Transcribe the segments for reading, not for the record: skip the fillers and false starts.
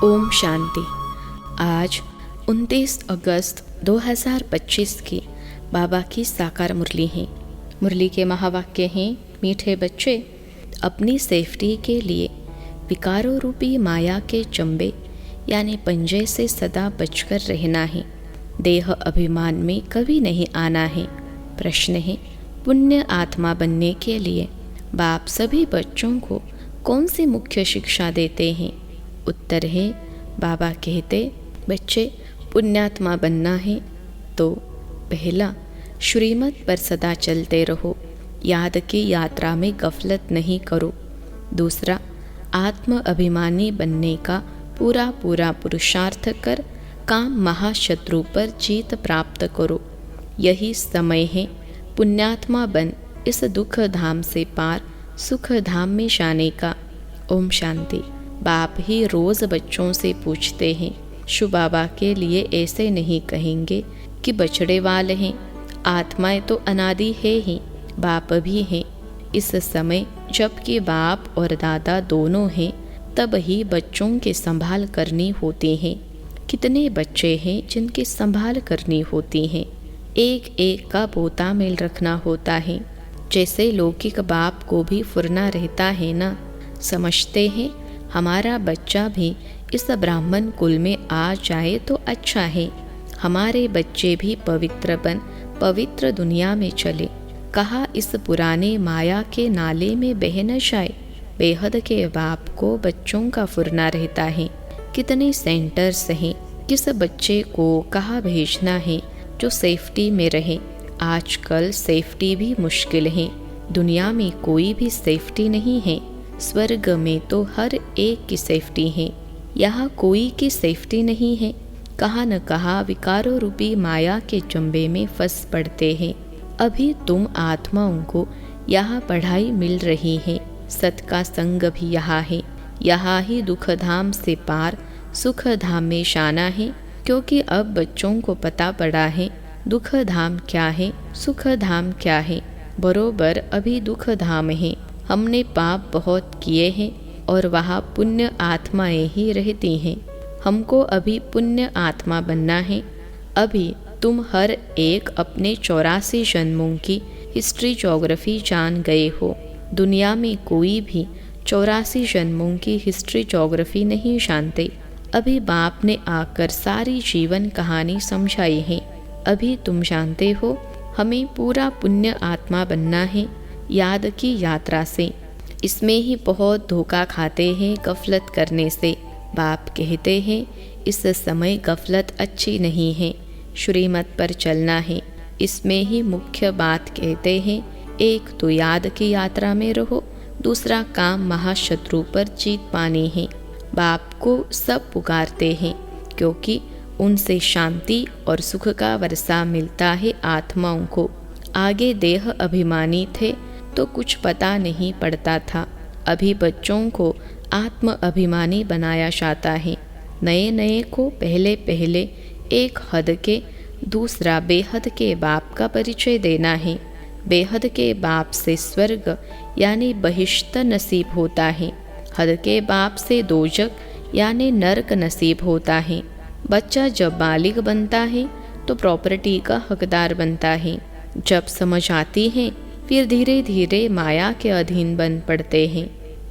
ओम शांति। आज 29 अगस्त 2025 की बाबा की साकार मुरली है। मुरली के महावाक्य हैं, मीठे बच्चे, अपनी सेफ्टी के लिए विकारों रूपी माया के चंबे यानी पंजे से सदा बचकर रहना है। देह अभिमान में कभी नहीं आना है। प्रश्न है, पुण्य आत्मा बनने के लिए बाप सभी बच्चों को कौन सी मुख्य शिक्षा देते हैं? उत्तर है, बाबा कहते, बच्चे पुण्यात्मा बनना है तो पहला, श्रीमत पर सदा चलते रहो, याद की यात्रा में गफलत नहीं करो। दूसरा, आत्म अभिमानी बनने का पूरा पुरुषार्थ कर काम महाशत्रु पर जीत प्राप्त करो। यही समय है पुण्यात्मा बन इस दुख धाम से पार सुख धाम में जाने का। ओम शांति। बाप ही रोज बच्चों से पूछते हैं, शु बाबा के लिए ऐसे नहीं कहेंगे कि बछड़े वाले हैं, आत्माएं तो अनादि है ही, बाप भी हैं। इस समय जबकि बाप और दादा दोनों हैं, तब ही बच्चों की संभाल करनी होती है। कितने बच्चे हैं जिनकी संभाल करनी होती है। एक एक का पोता मेल रखना होता है। जैसे लौकिक बाप को भी फुरना रहता है ना। समझते हैं हमारा बच्चा भी इस ब्राह्मण कुल में आ जाए तो अच्छा है। हमारे बच्चे भी पवित्र बन पवित्र दुनिया में चले। कहा इस पुराने माया के नाले में बह न जाए। बेहद के बाप को बच्चों का फुरना रहता है। कितने सेंटर्स हैं, किस बच्चे को कहाँ भेजना है जो सेफ्टी में रहे। आजकल सेफ्टी भी मुश्किल है। दुनिया में कोई भी सेफ्टी नहीं है। स्वर्ग में तो हर एक की सेफ्टी है, यहाँ कोई की सेफ्टी नहीं है। कहाँ न कहाँ विकारों रूपी माया के चंबे में फंस पड़ते हैं। अभी तुम आत्माओं को यहाँ पढ़ाई मिल रही है। सत का संग भी यहाँ है। यहाँ ही दुख धाम से पार सुख धाम में जाना है। क्योंकि अब बच्चों को पता पड़ा है दुख धाम क्या है, सुख धाम क्या है। बरोबर अभी दुख धाम है। हमने पाप बहुत किए हैं और वहाँ पुण्य आत्माएं ही रहती हैं। हमको अभी पुण्य आत्मा बनना है। अभी तुम हर एक अपने 84 जन्मों की हिस्ट्री ज्योग्राफी जान गए हो। दुनिया में कोई भी 84 जन्मों की हिस्ट्री ज्योग्राफी नहीं जानते। अभी बाप ने आकर सारी जीवन कहानी समझाई है। अभी तुम जानते हो हमें पूरा पुण्य आत्मा बनना है, याद की यात्रा से। इसमें ही बहुत धोखा खाते हैं गफलत करने से। बाप कहते हैं इस समय गफलत अच्छी नहीं है, श्रीमत पर चलना है। इसमें ही मुख्य बात कहते हैं, एक तो याद की यात्रा में रहो, दूसरा काम महाशत्रु पर जीत पानी है। बाप को सब पुकारते हैं क्योंकि उनसे शांति और सुख का वर्षा मिलता है आत्माओं को। आगे देह अभिमानी थे तो कुछ पता नहीं पड़ता था। अभी बच्चों को आत्म अभिमानी बनाया जाता है। नए नए को पहले पहले एक हद के, दूसरा बेहद के बाप का परिचय देना है। बेहद के बाप से स्वर्ग यानी बहिश्त नसीब होता है। हद के बाप से दोजक यानी नरक नसीब होता है। बच्चा जब बालिग बनता है तो प्रॉपर्टी का हकदार बनता है। जब समझ आती है फिर धीरे धीरे माया के अधीन बन पड़ते हैं।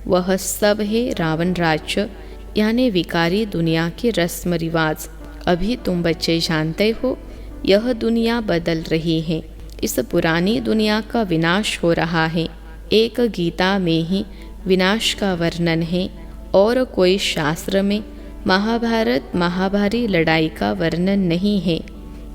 वह सब है रावण राज्य यानी विकारी दुनिया के रस्म रिवाज। अभी तुम बच्चे जानते हो यह दुनिया बदल रही है। इस पुरानी दुनिया का विनाश हो रहा है। एक गीता में ही विनाश का वर्णन है और कोई शास्त्र में महाभारत महाभारी लड़ाई का वर्णन नहीं है।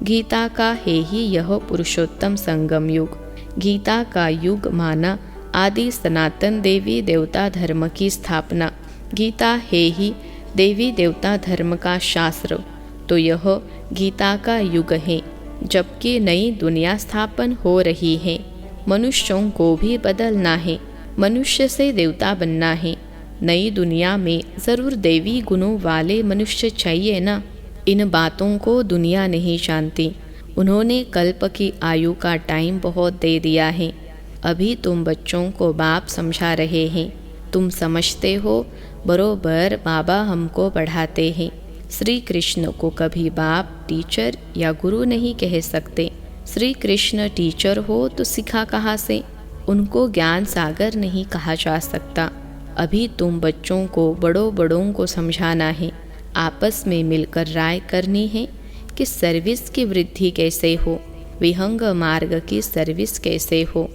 गीता का है ही यह पुरुषोत्तम संगम युग। गीता का युग माना आदि सनातन देवी देवता धर्म की स्थापना। गीता है ही देवी देवता धर्म का शास्त्र। तो यह गीता का युग है जबकि नई दुनिया स्थापन हो रही है। मनुष्यों को भी बदलना है, मनुष्य से देवता बनना है। नई दुनिया में ज़रूर देवी गुणों वाले मनुष्य चाहिए ना। इन बातों को दुनिया नहीं जानती। उन्होंने कल्प की आयु का टाइम बहुत दे दिया है। अभी तुम बच्चों को बाप समझा रहे हैं तुम समझते हो बरोबर बाबा हमको पढ़ाते हैं। श्री कृष्ण को कभी बाप, टीचर या गुरु नहीं कह सकते। श्री कृष्ण टीचर हो तो सिखा कहाँ से? उनको ज्ञान सागर नहीं कहा जा सकता। अभी तुम बच्चों को बड़ों को समझाना है, आपस में मिलकर राय करनी है कि सर्विस की वृद्धि कैसे हो, विहंग मार्ग की सर्विस कैसे हो।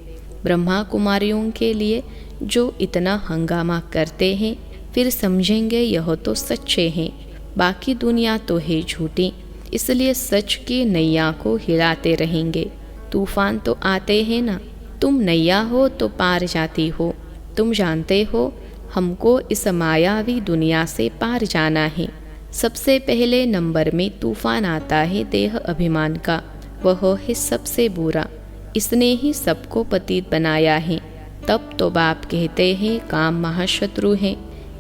ब्रह्मा कुमारियों के लिए जो इतना हंगामा करते हैं, फिर समझेंगे यह तो सच्चे हैं, बाकी दुनिया तो है झूठी, इसलिए सच की नैया को हिलाते रहेंगे। तूफान तो आते हैं ना, तुम नैया हो तो पार जाती हो। तुम जानते हो हमको इस मायावी दुनिया से पार जाना है। सबसे पहले नंबर में तूफान आता है देह अभिमान का, वह है सबसे बुरा। इसने ही सबको पतित बनाया है। तब तो बाप कहते हैं काम महाशत्रु है।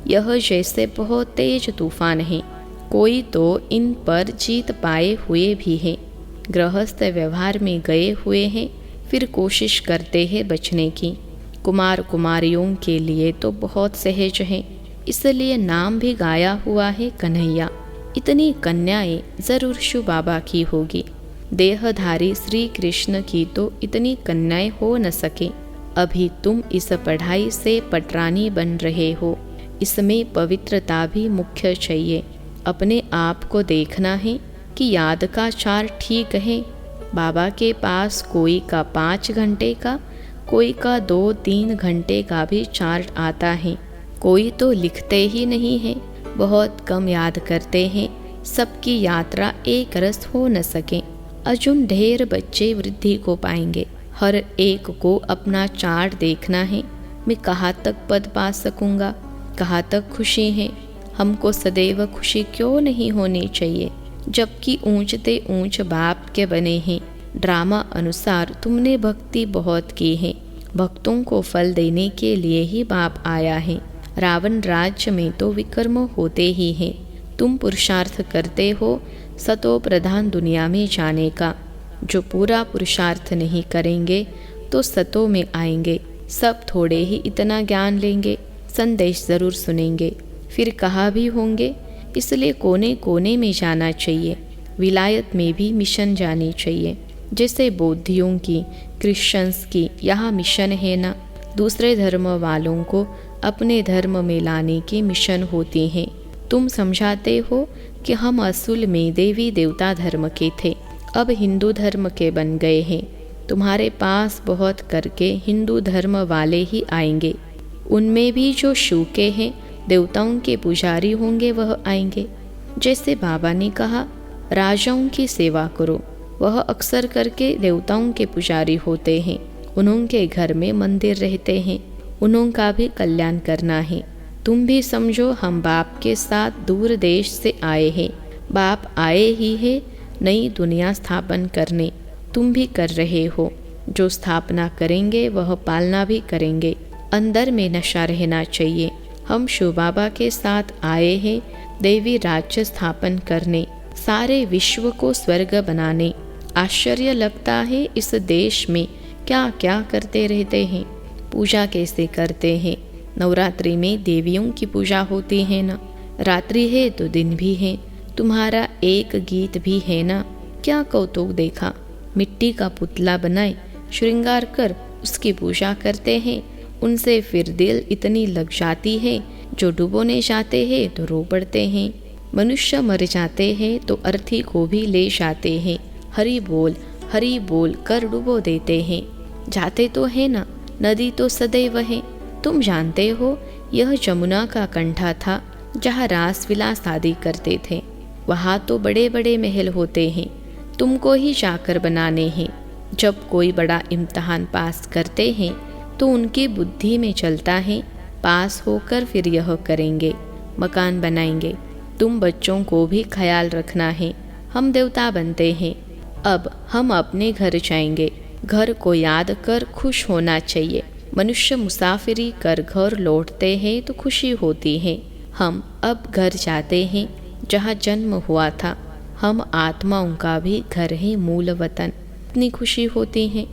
यह जैसे बहुत तेज तूफान है, कोई तो इन पर जीत पाए हुए भी है। गृहस्थ व्यवहार में गए हुए हैं, फिर कोशिश करते हैं बचने की। कुमार कुमारियों के लिए तो बहुत सहज है, इसलिए नाम भी गाया हुआ है कन्हैया। इतनी कन्याएं जरूर शिव बाबा की होगी। देहधारी श्री कृष्ण की तो इतनी कन्याएं हो न सके। अभी तुम इस पढ़ाई से पटरानी बन रहे हो, इसमें पवित्रता भी मुख्य चाहिए। अपने आप को देखना है कि याद का चार ठीक है। बाबा के पास कोई का 5 घंटे का, कोई का 2-3 घंटे का भी चार्ट आता है। कोई तो लिखते ही नहीं है, बहुत कम याद करते हैं। सबकी यात्रा एक रस हो न सके। अजुन ढेर बच्चे वृद्धि को पाएंगे। हर एक को अपना चार्ट देखना है। मैं कहाँ तक पद पा सकूंगा, कहाँ तक खुशी है। हमको सदैव खुशी क्यों नहीं होनी चाहिए, जबकि ऊंचते ऊंच बाप के बने हैं। ड्रामा अनुसार तुमने भक्ति बहुत की है, भक्तों को फल देने के लिए ही बाप आया है। रावण राज्य में तो विकर्म होते ही हैं। तुम पुरुषार्थ करते हो सतो प्रधान दुनिया में जाने का। जो पूरा पुरुषार्थ नहीं करेंगे तो सतो में आएंगे। सब थोड़े ही इतना ज्ञान लेंगे, संदेश जरूर सुनेंगे, फिर कहा भी होंगे। इसलिए कोने कोने में जाना चाहिए। विलायत में भी मिशन जानी चाहिए। जैसे बौद्धियों की, क्रिश्चियंस की यहाँ मिशन है ना, दूसरे धर्म वालों को अपने धर्म में लाने की मिशन होती हैं। तुम समझाते हो कि हम असूल में देवी देवता धर्म के थे, अब हिंदू धर्म के बन गए हैं। तुम्हारे पास बहुत करके हिंदू धर्म वाले ही आएंगे। उनमें भी जो शिव के हैं, देवताओं के पुजारी होंगे, वह आएंगे। जैसे बाबा ने कहा राजाओं की सेवा करो, वह अक्सर करके देवताओं के पुजारी होते हैं। उनके घर में मंदिर रहते हैं, उनका भी कल्याण करना है। तुम भी समझो हम बाप के साथ दूर देश से आए हैं। बाप आए ही है नई दुनिया स्थापन करने, तुम भी कर रहे हो। जो स्थापना करेंगे वह पालना भी करेंगे। अंदर में नशा रहना चाहिए। हम शिव बाबा के साथ आए हैं देवी राज्य स्थापन करने, सारे विश्व को स्वर्ग बनाने। आश्चर्य लगता है इस देश में क्या क्या करते रहते हैं। पूजा कैसे करते हैं। नवरात्रि में देवियों की पूजा होती है ना, रात्रि है तो दिन भी है। तुम्हारा एक गीत भी है ना, क्या कौतुक देखा। मिट्टी का पुतला बनाए, श्रृंगार कर उसकी पूजा करते हैं। उनसे फिर दिल इतनी लग जाती है, जो डुबोने जाते हैं तो रो पड़ते हैं। मनुष्य मर जाते हैं तो अर्थी को भी ले जाते हैं। हरि बोल कर डुबो देते हैं। जाते तो है ना, नदी तो सदैव है। तुम जानते हो यह जमुना का कंठा था जहाँ रास विलास आदि करते थे। वहाँ तो बड़े बड़े महल होते हैं, तुमको ही जाकर बनाने हैं। जब कोई बड़ा इम्तहान पास करते हैं तो उनकी बुद्धि में चलता है, पास होकर फिर यह करेंगे, मकान बनाएंगे। तुम बच्चों को भी ख्याल रखना है। हम देवता बनते हैं, अब हम अपने घर जाएंगे। घर को याद कर खुश होना चाहिए। मनुष्य मुसाफिरी कर घर लौटते हैं तो खुशी होती है। हम अब घर जाते हैं जहाँ जन्म हुआ था। हम आत्माओं का भी घर है मूल वतन। इतनी खुशी होती है।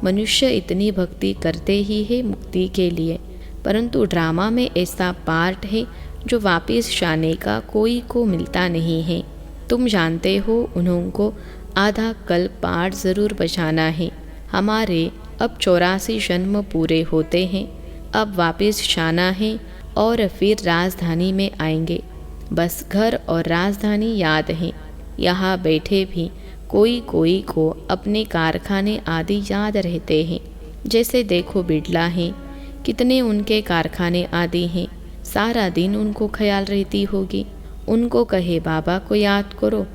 मनुष्य इतनी भक्ति करते ही है मुक्ति के लिए। परंतु ड्रामा में ऐसा पार्ट है जो वापस जाने का कोई को मिलता नहीं है। तुम जानते हो उनको आधा कल्प पार्ट ज़रूर बचाना है। हमारे अब 84 जन्म पूरे होते हैं, अब वापस जाना है और फिर राजधानी में आएंगे। बस घर और राजधानी याद है। यहाँ बैठे भी कोई कोई को अपने कारखाने आदि याद रहते हैं। जैसे देखो बिड़ला हैं, कितने उनके कारखाने आदि हैं, सारा दिन उनको ख्याल रहती होगी। उनको कहे बाबा को याद करो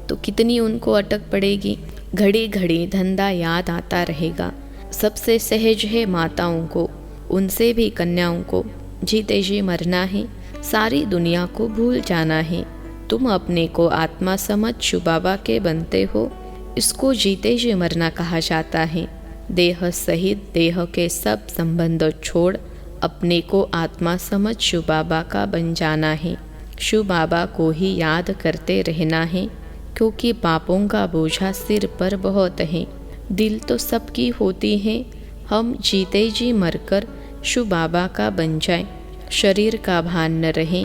तो कितनी उनको अटक पड़ेगी। घड़ी घड़ी धंधा याद आता रहेगा। सबसे सहज है माताओं को, उनसे भी कन्याओं को जीते जी मरना है, सारी दुनिया को भूल जाना है। तुम अपने को आत्मा समझ शिव बाबा के बनते हो, इसको जीते जी मरना कहा जाता है। देह सहित देह के सब संबंध छोड़ अपने को आत्मा समझ शिव बाबा का बन जाना है। शिव बाबा को ही याद करते रहना है, क्योंकि पापों का बोझा सिर पर बहुत है। दिल तो सबकी होती है। हम जीते जी मरकर शिव बाबा का बन जाए, शरीर का भान न रहे।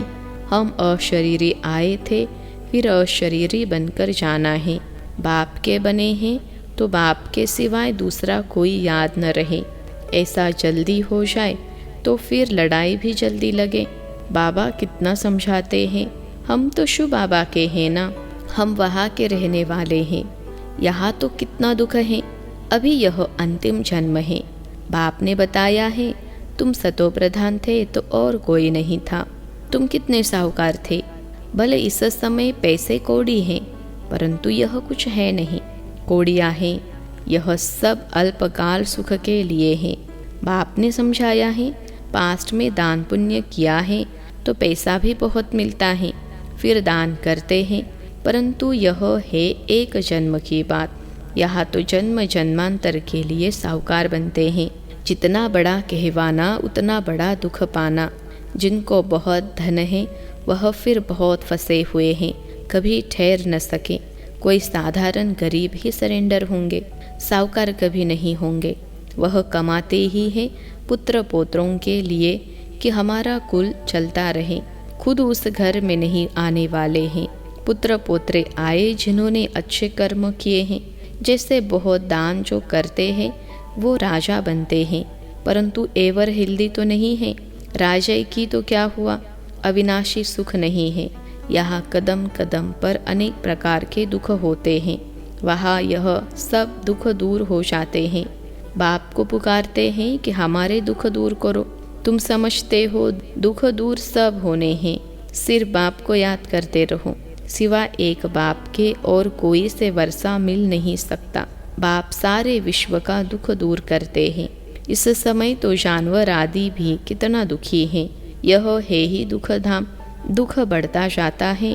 हम अशरीरी आए थे, फिर अशरीरी बनकर जाना है। बाप के बने हैं तो बाप के सिवाय दूसरा कोई याद न रहे। ऐसा जल्दी हो जाए तो फिर लड़ाई भी जल्दी लगे। बाबा कितना समझाते हैं, हम तो शिव बाबा के हैं ना, हम वहाँ के रहने वाले हैं। यहाँ तो कितना दुख है। अभी यह अंतिम जन्म है। बाप ने बताया है, तुम सतो प्रधान थे तो और कोई नहीं था। तुम कितने साहूकार थे। भले इस समय पैसे कौड़ी हैं, परंतु यह कुछ है नहीं। कौड़ियाँ हैं, यह सब अल्पकाल सुख के लिए है। बाप ने समझाया है, पास्ट में दान पुण्य किया है तो पैसा भी बहुत मिलता है, फिर दान करते हैं। परंतु यह है एक जन्म की बात। यहाँ तो जन्म जन्मांतर के लिए साहूकार बनते हैं। जितना बड़ा कहवाना उतना बड़ा दुख पाना। जिनको बहुत धन है वह फिर बहुत फंसे हुए हैं, कभी ठहर न सके। कोई साधारण गरीब ही सरेंडर होंगे, साहूकार कभी नहीं होंगे। वह कमाते ही हैं पुत्र पोत्रों के लिए कि हमारा कुल चलता रहे, खुद उस घर में नहीं आने वाले हैं। पुत्र पोत्रे आए जिन्होंने अच्छे कर्म किए हैं। जैसे बहुत दान जो करते हैं वो राजा बनते हैं, परंतु एवर हिल्दी तो नहीं है। राजा की तो क्या हुआ, अविनाशी सुख नहीं है। यहाँ कदम कदम पर अनेक प्रकार के दुख होते हैं, वहाँ यह सब दुख दूर हो जाते हैं। बाप को पुकारते हैं कि हमारे दुख दूर करो। तुम समझते हो दुख दूर सब होने हैं, सिर्फ बाप को याद करते रहो। सिवा एक बाप के और कोई से वर्षा मिल नहीं सकता। बाप सारे विश्व का दुख दूर करते हैं। इस समय तो जानवर आदि भी कितना दुखी हैं। यह है ही दुख धाम। दुख बढ़ता जाता है,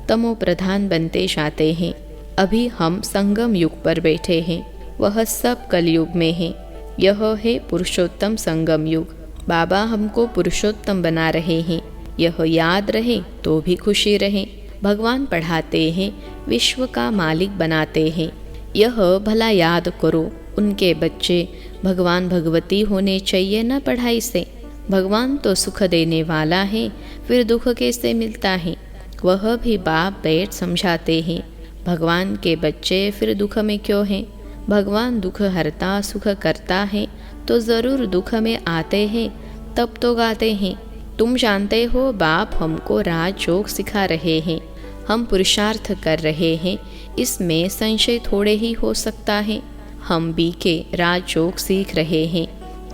तमो प्रधान बनते जाते हैं। अभी हम संगम युग पर बैठे हैं, वह सब कलयुग में है। यह है पुरुषोत्तम संगम युग। बाबा हमको पुरुषोत्तम बना रहे हैं। यह याद रहे तो भी खुशी रहे। भगवान पढ़ाते हैं, विश्व का मालिक बनाते हैं। यह भला याद करो, उनके बच्चे भगवान भगवती होने चाहिए ना पढ़ाई से। भगवान तो सुख देने वाला है, फिर दुख कैसे मिलता है। वह भी बाप बैठ समझाते हैं। भगवान के बच्चे फिर दुख में क्यों हैं। भगवान दुख हरता सुख करता है तो ज़रूर दुख में आते हैं, तब तो गाते हैं। तुम जानते हो बाप हमको राजयोग सिखा रहे हैं, हम पुरुषार्थ कर रहे हैं, इसमें संशय थोड़े ही हो सकता है। हम भी के राजयोग सीख रहे हैं,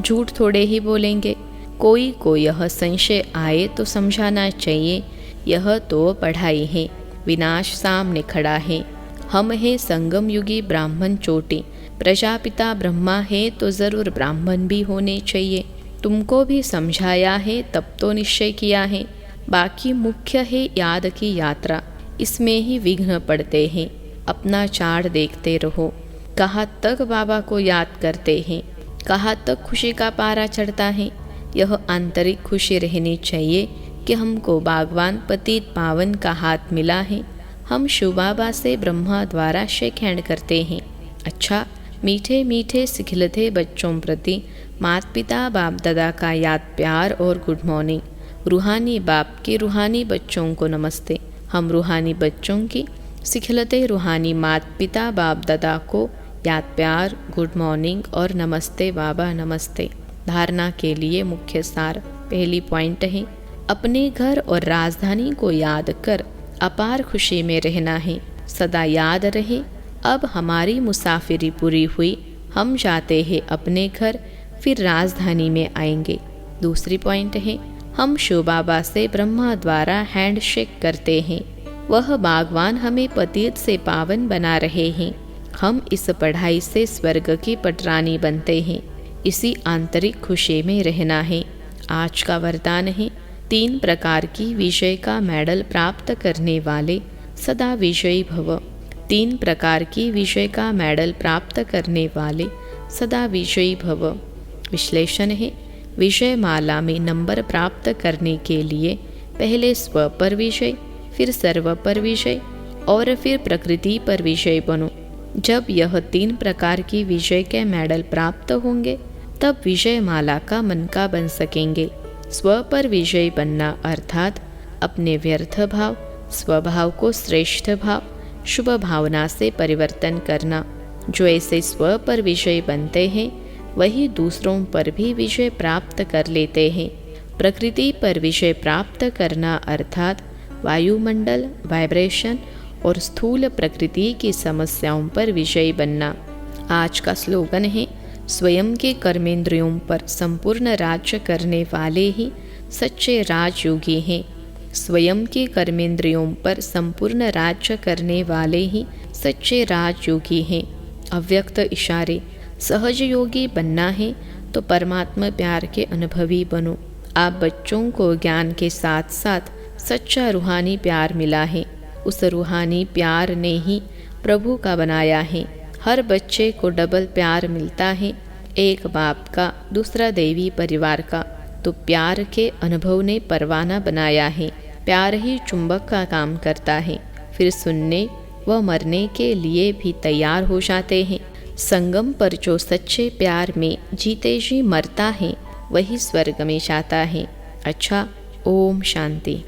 झूठ थोड़े ही बोलेंगे। कोई को यह संशय आए तो समझाना चाहिए, यह तो पढ़ाई है, विनाश सामने खड़ा है। हम हैं संगम युगी ब्राह्मण चोटी, प्रजापिता ब्रह्मा है तो ज़रूर ब्राह्मण भी होने चाहिए। तुमको भी समझाया है तब तो निश्चय किया है। बाकी मुख्य है याद की यात्रा, इसमें ही विघ्न पड़ते हैं। अपना चाड़ देखते रहो, कहाँ तक बाबा को याद करते हैं, कहाँ तक खुशी का पारा चढ़ता है। यह आंतरिक खुशी रहनी चाहिए कि हमको बागवान पतित पावन का हाथ मिला है। हम शिव बाबा से ब्रह्मा द्वारा शेक हैंड करते हैं। अच्छा, मीठे मीठे सिखिलते बच्चों प्रति माता पिता बाप दादा का याद प्यार और गुड मॉर्निंग। रूहानी बाप के रूहानी बच्चों को नमस्ते। हम रूहानी बच्चों की सिखलते रूहानी माता पिता बाप दादा को याद प्यार, गुड मॉर्निंग और नमस्ते बाबा नमस्ते। धारणा के लिए मुख्य सार। पहली पॉइंट है, अपने घर और राजधानी को याद कर अपार खुशी में रहना है। सदा याद रहे, अब हमारी मुसाफिरी पूरी हुई, हम जाते हैं अपने घर, फिर राजधानी में आएंगे। दूसरी पॉइंट है, हम शिव बाबा से ब्रह्मा द्वारा हैंडशेक करते हैं। वह बागवान हमें पतित से पावन बना रहे हैं। हम इस पढ़ाई से स्वर्ग की पटरानी बनते हैं। इसी आंतरिक खुशी में रहना है। आज का वरदान है, 3 प्रकार की विजय का मेडल प्राप्त करने वाले सदा विजयी भव। 3 प्रकार की विजय का मेडल प्राप्त करने वाले सदा विजयी भव। विश्लेषण है, विजय माला में नंबर प्राप्त करने के लिए पहले स्व पर विजय, फिर सर्व पर विजय और फिर प्रकृति पर विजय बनो। जब यह 3 प्रकार की विजय के मेडल प्राप्त होंगे तब विजय माला का मनका बन सकेंगे। स्व पर विजय बनना अर्थात अपने व्यर्थ भाव, स्वभाव को श्रेष्ठ भाव, शुभ भावना से परिवर्तन करना। जो ऐसे स्व पर विजय बनते हैं वही दूसरों पर भी विजय प्राप्त कर लेते हैं। प्रकृति पर विजय प्राप्त करना अर्थात वायुमंडल, वाइब्रेशन और स्थूल प्रकृति की समस्याओं पर विजयी बनना। आज का स्लोगन है, स्वयं के कर्मेंद्रियों पर संपूर्ण राज्य करने वाले ही सच्चे राजयोगी हैं। स्वयं के कर्मेंद्रियों पर संपूर्ण राज्य करने वाले ही सच्चे राजयोगी हैं। अव्यक्त इशारे, सहज योगी बनना है तो परमात्मा प्यार के अनुभवी बनो। आप बच्चों को ज्ञान के साथ साथ सच्चा रूहानी प्यार मिला है। उस रूहानी प्यार ने ही प्रभु का बनाया है। हर बच्चे को डबल प्यार मिलता है, एक बाप का, दूसरा देवी परिवार का। तो प्यार के अनुभव ने परवाना बनाया है। प्यार ही चुंबक का काम करता है, फिर सुनने व मरने के लिए भी तैयार हो जाते हैं। संगम पर जो सच्चे प्यार में जीते जी मरता है वही स्वर्ग में जाता है। अच्छा, ओम शांति।